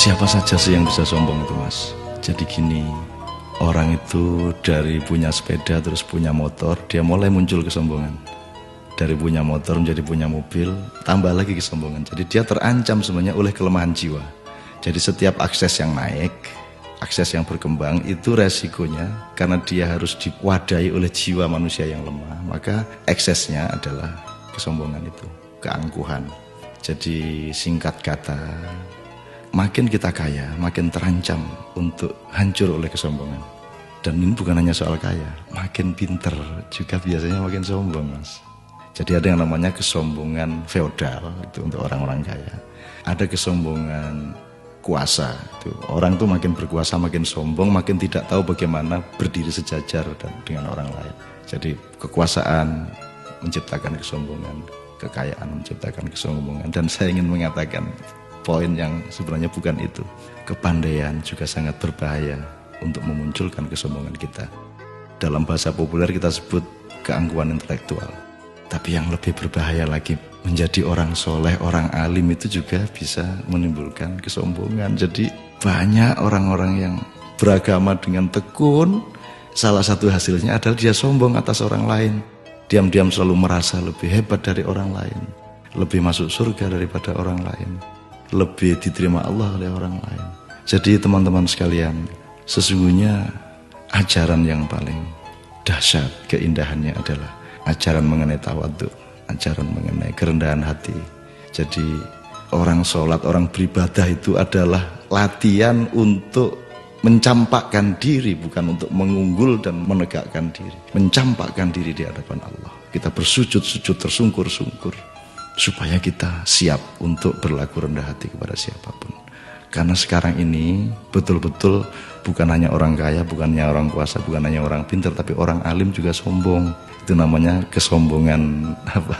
Siapa saja sih yang bisa sombong itu, Mas? Jadi gini, orang itu dari punya sepeda terus punya motor, dia mulai muncul kesombongan. Dari punya motor menjadi punya mobil, tambah lagi kesombongan. Jadi dia terancam sebenarnya oleh kelemahan jiwa. Jadi setiap akses yang naik, akses yang berkembang itu resikonya karena dia harus diwadahi oleh jiwa manusia yang lemah. Maka eksesnya adalah kesombongan itu, keangkuhan. Jadi singkat kata, makin kita kaya, makin terancam untuk hancur oleh kesombongan. Dan ini bukan hanya soal kaya, makin pinter juga biasanya makin sombong, Mas. Jadi ada yang namanya kesombongan feodal, itu untuk orang-orang kaya. Ada kesombongan kuasa, itu orang tuh makin berkuasa, makin sombong, makin tidak tahu bagaimana berdiri sejajar dengan orang lain. Jadi kekuasaan menciptakan kesombongan, kekayaan menciptakan kesombongan. Dan saya ingin mengatakan poin yang sebenarnya bukan itu. Kepandaian juga sangat berbahaya untuk memunculkan kesombongan kita. Dalam bahasa populer kita sebut keangkuhan intelektual. Tapi yang lebih berbahaya lagi, menjadi orang soleh, orang alim itu juga bisa menimbulkan kesombongan. Jadi banyak orang-orang yang beragama dengan tekun, salah satu hasilnya adalah dia sombong atas orang lain. Diam-diam selalu merasa lebih hebat dari orang lain, lebih masuk surga daripada orang lain, lebih diterima Allah oleh orang lain. Jadi teman-teman sekalian, sesungguhnya ajaran yang paling dahsyat keindahannya adalah ajaran mengenai tawadhu, ajaran mengenai kerendahan hati. Jadi orang sholat, orang beribadah itu adalah latihan untuk mencampakkan diri, bukan untuk mengunggul dan menegakkan diri. Mencampakkan diri di hadapan Allah. Kita bersujud-sujud tersungkur-sungkur supaya kita siap untuk berlaku rendah hati kepada siapapun. Karena sekarang ini betul-betul bukan hanya orang kaya, bukan hanya orang kuasa, bukan hanya orang pintar, tapi orang alim juga sombong. Itu namanya kesombongan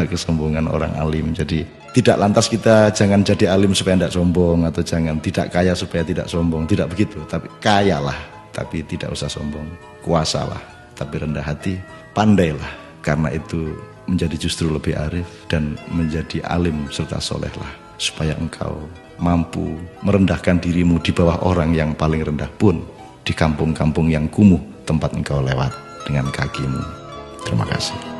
kesombongan orang alim. Jadi tidak lantas kita jangan jadi alim supaya tidak sombong, atau jangan tidak kaya supaya tidak sombong, tidak begitu. Tapi kayalah tapi tidak usah sombong, kuasalah tapi rendah hati, pandailah, karena itu menjadi justru lebih arif dan menjadi alim serta solehlah, supaya engkau mampu merendahkan dirimu di bawah orang yang paling rendah pun di kampung-kampung yang kumuh tempat engkau lewat dengan kakimu. Terima kasih.